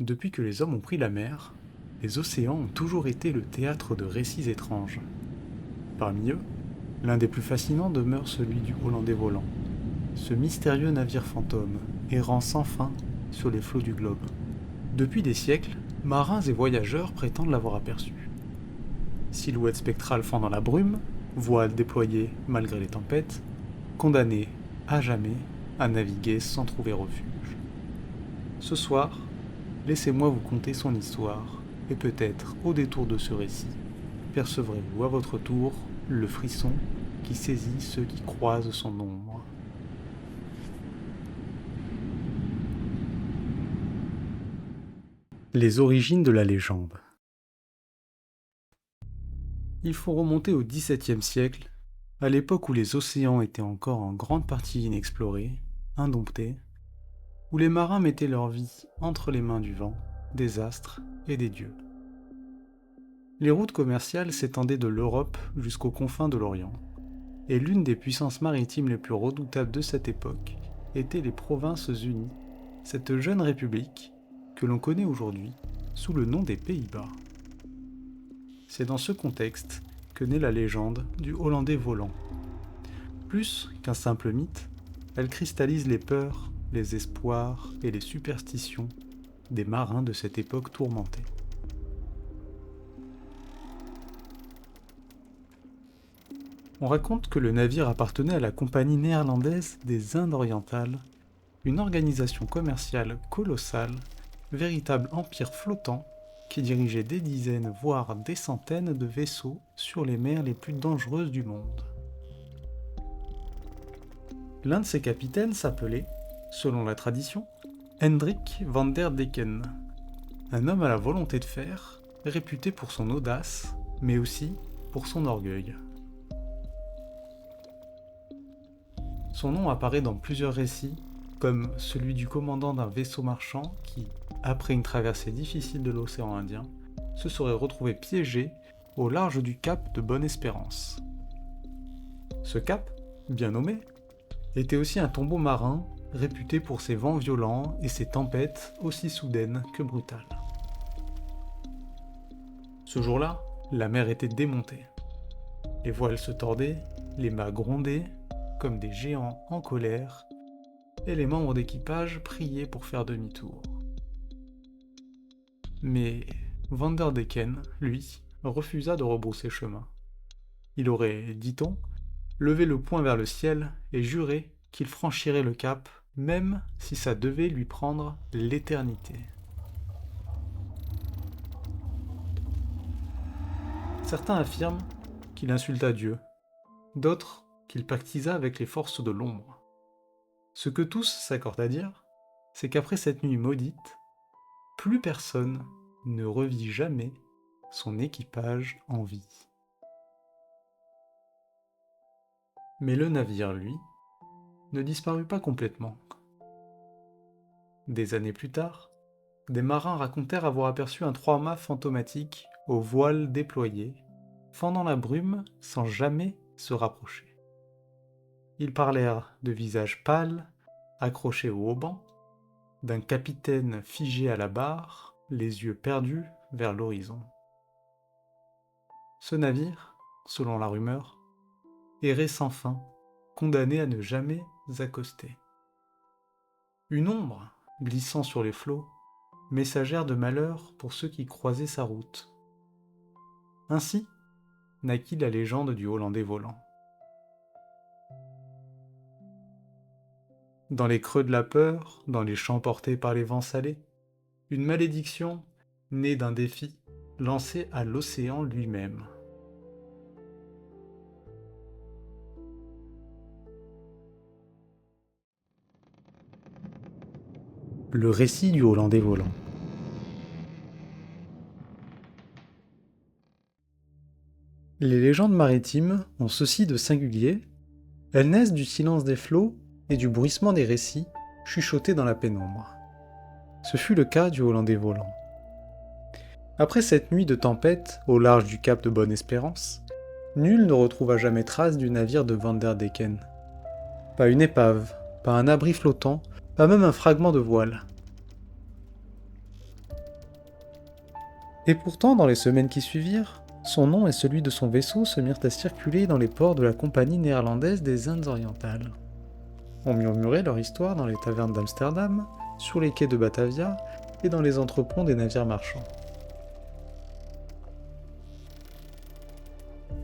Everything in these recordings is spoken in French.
Depuis que les hommes ont pris la mer, les océans ont toujours été le théâtre de récits étranges. Parmi eux, l'un des plus fascinants demeure celui du Hollandais volant, ce mystérieux navire fantôme, errant sans fin sur les flots du globe. Depuis des siècles, marins et voyageurs prétendent l'avoir aperçu. Silhouette spectrale fendant la brume, voile déployée malgré les tempêtes, condamné à jamais à naviguer sans trouver refuge. Ce soir, laissez-moi vous conter son histoire, et peut-être, au détour de ce récit, percevrez-vous à votre tour le frisson qui saisit ceux qui croisent son ombre. Les origines de la légende. Il faut remonter au XVIIe siècle, à l'époque où les océans étaient encore en grande partie inexplorés, indomptés, où les marins mettaient leur vie entre les mains du vent, des astres et des dieux. Les routes commerciales s'étendaient de l'Europe jusqu'aux confins de l'Orient, et l'une des puissances maritimes les plus redoutables de cette époque était les Provinces-Unies, cette jeune république que l'on connaît aujourd'hui sous le nom des Pays-Bas. C'est dans ce contexte que naît la légende du Hollandais volant. Plus qu'un simple mythe, elle cristallise les peurs, les espoirs et les superstitions des marins de cette époque tourmentée. On raconte que le navire appartenait à la Compagnie néerlandaise des Indes orientales, une organisation commerciale colossale, véritable empire flottant qui dirigeait des dizaines voire des centaines de vaisseaux sur les mers les plus dangereuses du monde. L'un de ses capitaines s'appelait, selon la tradition, Hendrik van der Decken, un homme à la volonté de fer, réputé pour son audace, mais aussi pour son orgueil. Son nom apparaît dans plusieurs récits, comme celui du commandant d'un vaisseau marchand qui, après une traversée difficile de l'océan Indien, se serait retrouvé piégé au large du cap de Bonne-Espérance. Ce cap, bien nommé, était aussi un tombeau marin réputé pour ses vents violents et ses tempêtes aussi soudaines que brutales. Ce jour-là, la mer était démontée. Les voiles se tordaient, les mâts grondaient, comme des géants en colère, et les membres d'équipage priaient pour faire demi-tour. Mais Van der Decken, lui, refusa de rebrousser chemin. Il aurait, dit-on, levé le poing vers le ciel et juré qu'il franchirait le cap, même si ça devait lui prendre l'éternité. Certains affirment qu'il insulta Dieu, d'autres qu'il pactisa avec les forces de l'ombre. Ce que tous s'accordent à dire, c'est qu'après cette nuit maudite, plus personne ne revit jamais son équipage en vie. Mais le navire, lui, ne disparut pas complètement. Des années plus tard, des marins racontèrent avoir aperçu un trois-mâts fantomatique aux voiles déployées, fendant la brume sans jamais se rapprocher. Ils parlèrent de visages pâles, accrochés au haubans, d'un capitaine figé à la barre, les yeux perdus vers l'horizon. Ce navire, selon la rumeur, errait sans fin, condamné à ne jamais accoster. Une ombre, glissant sur les flots, messagère de malheur pour ceux qui croisaient sa route. Ainsi naquit la légende du Hollandais volant. Dans les creux de la peur, dans les champs portés par les vents salés, une malédiction née d'un défi lancé à l'océan lui-même. Le récit du Hollandais volant. Les légendes maritimes ont ceci de singulier, elles naissent du silence des flots et du bruissement des récits chuchotés dans la pénombre. Ce fut le cas du Hollandais volant. Après cette nuit de tempête au large du cap de Bonne-Espérance, nul ne retrouva jamais trace du navire de Van der Decken. Pas une épave, pas un abri flottant, pas même un fragment de voile. Et pourtant, dans les semaines qui suivirent, son nom et celui de son vaisseau se mirent à circuler dans les ports de la Compagnie néerlandaise des Indes orientales. On murmurait leur histoire dans les tavernes d'Amsterdam, sur les quais de Batavia et dans les entreponts des navires marchands.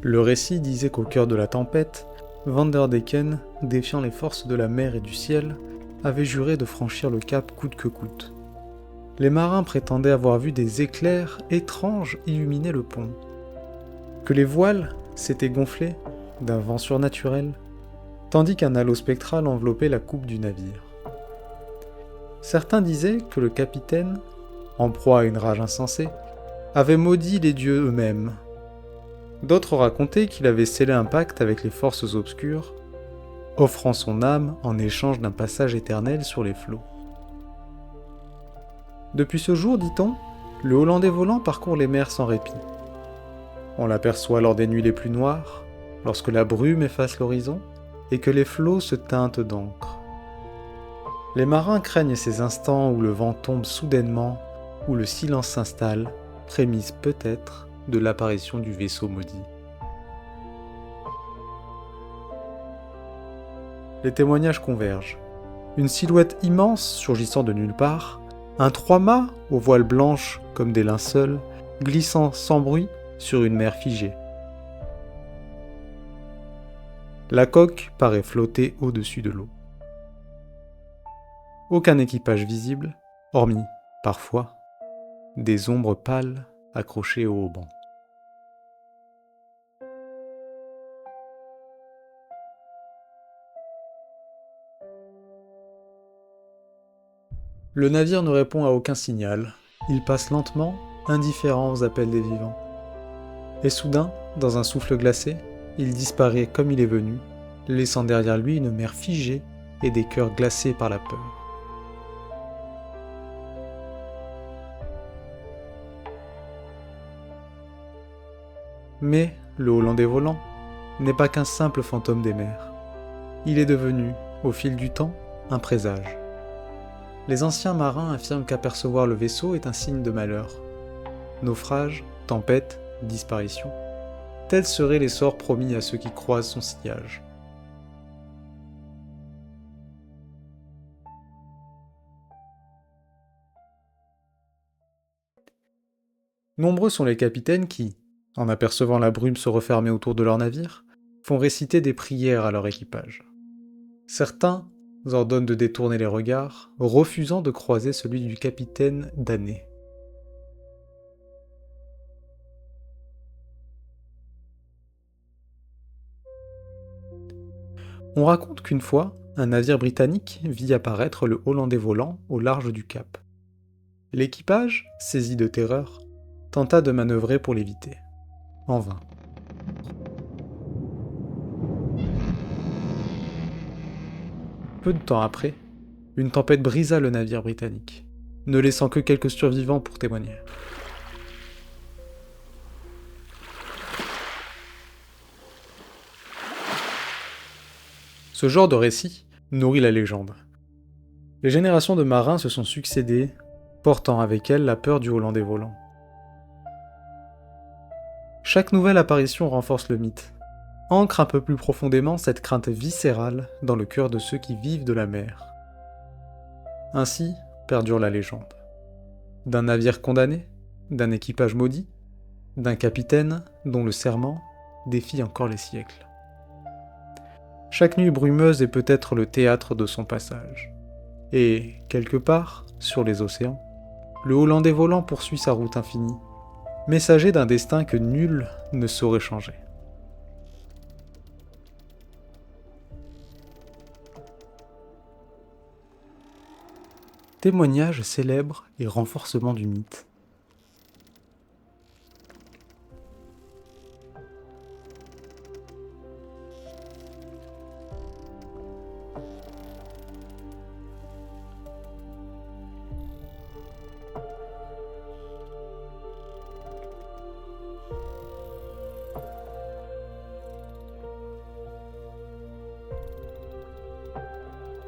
Le récit disait qu'au cœur de la tempête, Vanderdecken, défiant les forces de la mer et du ciel, avait juré de franchir le cap coûte que coûte. Les marins prétendaient avoir vu des éclairs étranges illuminer le pont, que les voiles s'étaient gonflées d'un vent surnaturel, tandis qu'un halo spectral enveloppait la coupe du navire. Certains disaient que le capitaine, en proie à une rage insensée, avait maudit les dieux eux-mêmes. D'autres racontaient qu'il avait scellé un pacte avec les forces obscures, offrant son âme en échange d'un passage éternel sur les flots. Depuis ce jour, dit-on, le Hollandais volant parcourt les mers sans répit. On l'aperçoit lors des nuits les plus noires, lorsque la brume efface l'horizon et que les flots se teintent d'encre. Les marins craignent ces instants où le vent tombe soudainement, où le silence s'installe, prémisse peut-être de l'apparition du vaisseau maudit. Les témoignages convergent. Une silhouette immense surgissant de nulle part, un trois-mâts aux voiles blanches comme des linceuls, glissant sans bruit sur une mer figée. La coque paraît flotter au-dessus de l'eau. Aucun équipage visible, hormis, parfois, des ombres pâles accrochées au haubans. Le navire ne répond à aucun signal. Il passe lentement, indifférent aux appels des vivants. Et soudain, dans un souffle glacé, il disparaît comme il est venu, laissant derrière lui une mer figée et des cœurs glacés par la peur. Mais le Hollandais volant n'est pas qu'un simple fantôme des mers. Il est devenu, au fil du temps, un présage. Les anciens marins affirment qu'apercevoir le vaisseau est un signe de malheur. Naufrage, tempête, disparition. Tels seraient les sorts promis à ceux qui croisent son sillage. Nombreux sont les capitaines qui, en apercevant la brume se refermer autour de leur navire, font réciter des prières à leur équipage. Certains ordonnent de détourner les regards, refusant de croiser celui du capitaine damné. On raconte qu'une fois, un navire britannique vit apparaître le Hollandais volant au large du Cap. L'équipage, saisi de terreur, tenta de manœuvrer pour l'éviter. En vain. Peu de temps après, une tempête brisa le navire britannique, ne laissant que quelques survivants pour témoigner. Ce genre de récit nourrit la légende. Les générations de marins se sont succédées, portant avec elles la peur du Hollandais volant. Chaque nouvelle apparition renforce le mythe, ancre un peu plus profondément cette crainte viscérale dans le cœur de ceux qui vivent de la mer. Ainsi perdure la légende. D'un navire condamné, d'un équipage maudit, d'un capitaine dont le serment défie encore les siècles. Chaque nuit brumeuse est peut-être le théâtre de son passage. Et, quelque part, sur les océans, le Hollandais volant poursuit sa route infinie, messager d'un destin que nul ne saurait changer. Témoignage célèbre et renforcement du mythe.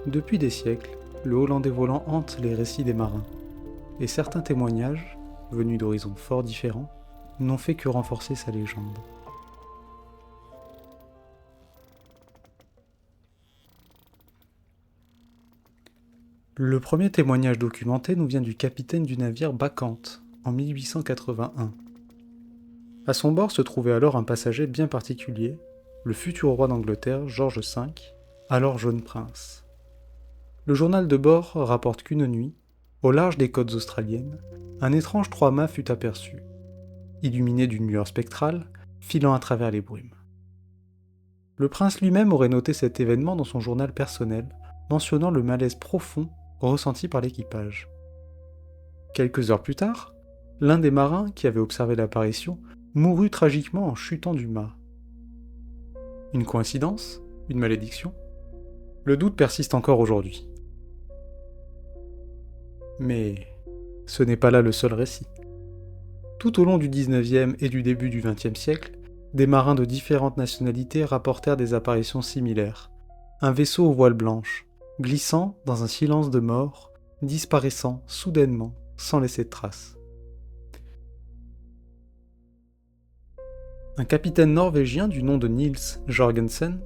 Depuis des siècles, le Hollandais volant hante les récits des marins, et certains témoignages, venus d'horizons fort différents, n'ont fait que renforcer sa légende. Le premier témoignage documenté nous vient du capitaine du navire Bacchante, en 1881. À son bord se trouvait alors un passager bien particulier, le futur roi d'Angleterre, George V, alors jeune prince. Le journal de bord rapporte qu'une nuit, au large des côtes australiennes, un étrange trois-mâts fut aperçu, illuminé d'une lueur spectrale, filant à travers les brumes. Le prince lui-même aurait noté cet événement dans son journal personnel, mentionnant le malaise profond ressenti par l'équipage. Quelques heures plus tard, l'un des marins qui avait observé l'apparition mourut tragiquement en chutant du mât. Une coïncidence? Une malédiction? Le doute persiste encore aujourd'hui. Mais ce n'est pas là le seul récit. Tout au long du XIXe et du début du XXe siècle, des marins de différentes nationalités rapportèrent des apparitions similaires. Un vaisseau aux voiles blanches, glissant dans un silence de mort, disparaissant soudainement, sans laisser de traces. Un capitaine norvégien du nom de Niels Jorgensen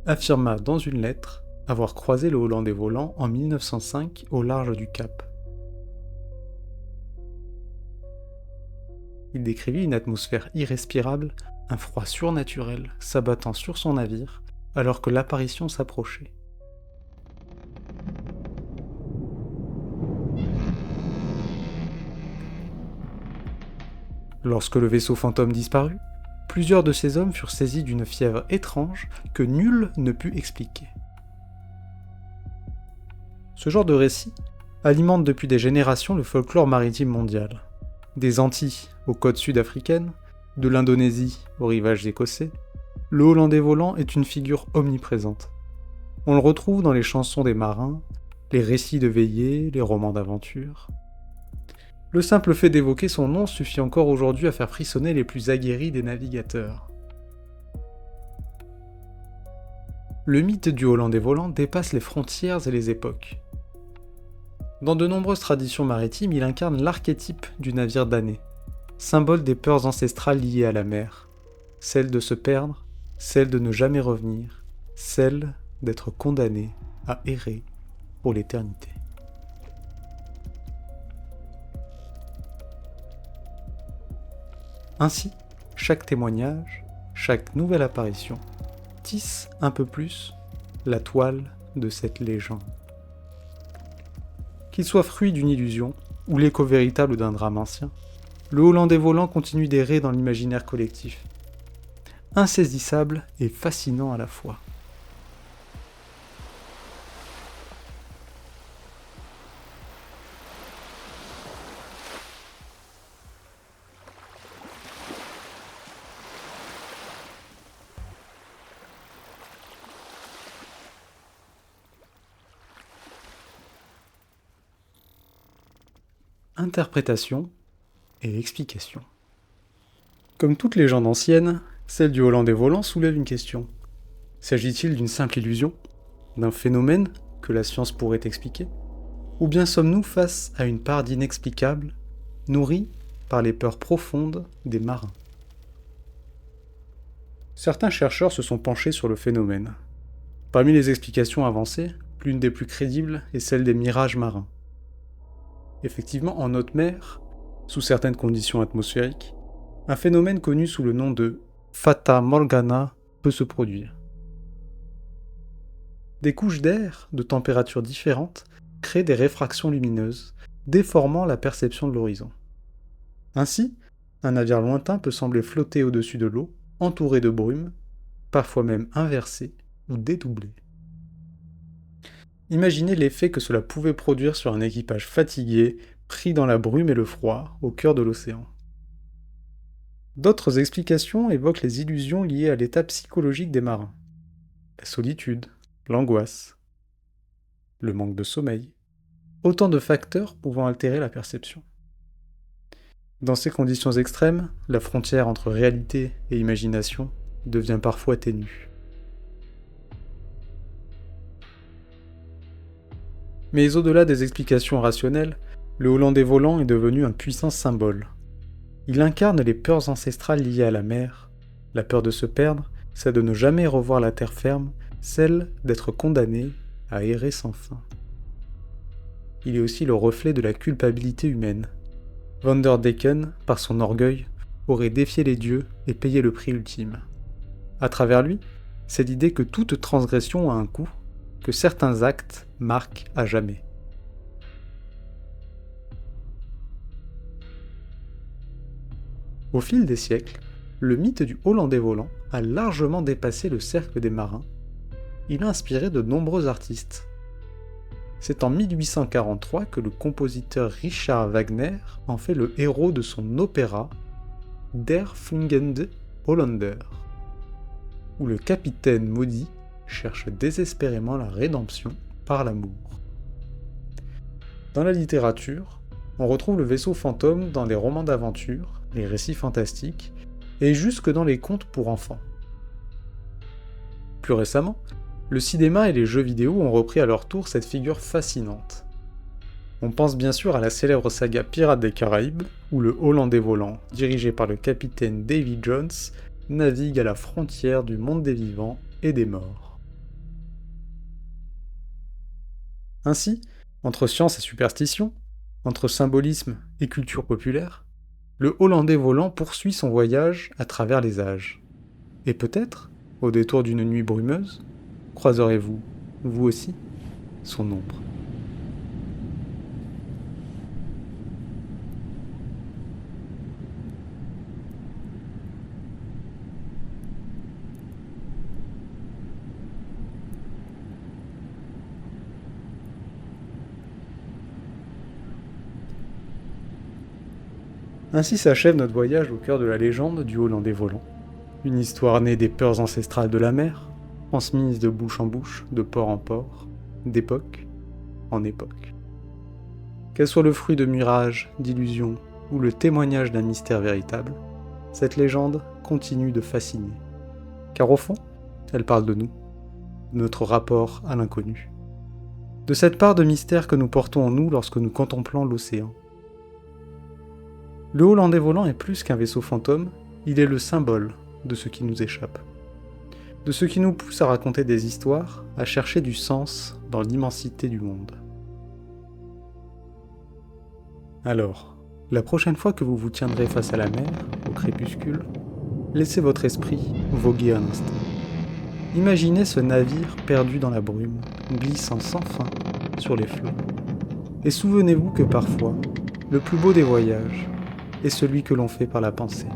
affirma dans une lettre avoir croisé le Hollandais volant en 1905 au large du Cap. Il décrivit une atmosphère irrespirable, un froid surnaturel s'abattant sur son navire alors que l'apparition s'approchait. Lorsque le vaisseau fantôme disparut, plusieurs de ces hommes furent saisis d'une fièvre étrange que nul ne put expliquer. Ce genre de récit alimente depuis des générations le folklore maritime mondial. Des Antilles aux côtes sud-africaines, de l'Indonésie aux rivages écossais, le Hollandais volant est une figure omniprésente. On le retrouve dans les chansons des marins, les récits de veillées, les romans d'aventure. Le simple fait d'évoquer son nom suffit encore aujourd'hui à faire frissonner les plus aguerris des navigateurs. Le mythe du Hollandais volant dépasse les frontières et les époques. Dans de nombreuses traditions maritimes, il incarne l'archétype du navire damné, symbole des peurs ancestrales liées à la mer, celle de se perdre, celle de ne jamais revenir, celle d'être condamné à errer pour l'éternité. Ainsi, chaque témoignage, chaque nouvelle apparition, tisse un peu plus la toile de cette légende. Qu'il soit fruit d'une illusion, ou l'écho véritable d'un drame ancien, le Hollandais volant continue d'errer dans l'imaginaire collectif. Insaisissable et fascinant à la fois. Interprétation et explication. Comme toute légende ancienne, celle du Hollandais volant soulève une question. S'agit-il d'une simple illusion, d'un phénomène que la science pourrait expliquer, ou bien sommes-nous face à une part d'inexplicable, nourrie par les peurs profondes des marins? Certains chercheurs se sont penchés sur le phénomène. Parmi les explications avancées, l'une des plus crédibles est celle des mirages marins. Effectivement, en haute mer, sous certaines conditions atmosphériques, un phénomène connu sous le nom de Fata Morgana peut se produire. Des couches d'air de températures différentes créent des réfractions lumineuses, déformant la perception de l'horizon. Ainsi, un navire lointain peut sembler flotter au-dessus de l'eau, entouré de brumes, parfois même inversé ou dédoublé. Imaginez l'effet que cela pouvait produire sur un équipage fatigué, pris dans la brume et le froid, au cœur de l'océan. D'autres explications évoquent les illusions liées à l'état psychologique des marins. La solitude, l'angoisse, le manque de sommeil, autant de facteurs pouvant altérer la perception. Dans ces conditions extrêmes, la frontière entre réalité et imagination devient parfois ténue. Mais au-delà des explications rationnelles, Le Hollandais volant est devenu un puissant symbole. Il incarne les peurs ancestrales liées à la mer. La peur de se perdre, c'est de ne jamais revoir la terre ferme, celle d'être condamné à errer sans fin. Il est aussi le reflet de la culpabilité humaine. Vanderdecken, par son orgueil, aurait défié les dieux et payé le prix ultime. À travers lui, c'est l'idée que toute transgression a un coût, que certains actes marquent à jamais. Au fil des siècles, le mythe du Hollandais volant a largement dépassé le cercle des marins. Il a inspiré de nombreux artistes. C'est en 1843 que le compositeur Richard Wagner en fait le héros de son opéra Der Fliegende Holländer, où le capitaine maudit cherche désespérément la rédemption par l'amour. Dans la littérature, on retrouve le vaisseau fantôme dans les romans d'aventure, les récits fantastiques, et jusque dans les contes pour enfants. Plus récemment, le cinéma et les jeux vidéo ont repris à leur tour cette figure fascinante. On pense bien sûr à la célèbre saga Pirates des Caraïbes, où le Hollandais volant, dirigé par le capitaine Davy Jones, navigue à la frontière du monde des vivants et des morts. Ainsi, entre science et superstition, entre symbolisme et culture populaire, le Hollandais volant poursuit son voyage à travers les âges. Et peut-être, au détour d'une nuit brumeuse, croiserez-vous, vous aussi, son ombre. Ainsi s'achève notre voyage au cœur de la légende du Hollandais volant. Une histoire née des peurs ancestrales de la mer, transmise de bouche en bouche, de port en port, d'époque en époque. Qu'elle soit le fruit de mirages, d'illusions, ou le témoignage d'un mystère véritable, cette légende continue de fasciner. Car au fond, elle parle de nous, de notre rapport à l'inconnu. De cette part de mystère que nous portons en nous lorsque nous contemplons l'océan. Le Hollandais volant est plus qu'un vaisseau fantôme, il est le symbole de ce qui nous échappe. De ce qui nous pousse à raconter des histoires, à chercher du sens dans l'immensité du monde. Alors, la prochaine fois que vous vous tiendrez face à la mer, au crépuscule, laissez votre esprit voguer un instant. Imaginez ce navire perdu dans la brume, glissant sans fin sur les flots. Et souvenez-vous que parfois, le plus beau des voyages est celui que l'on fait par la pensée.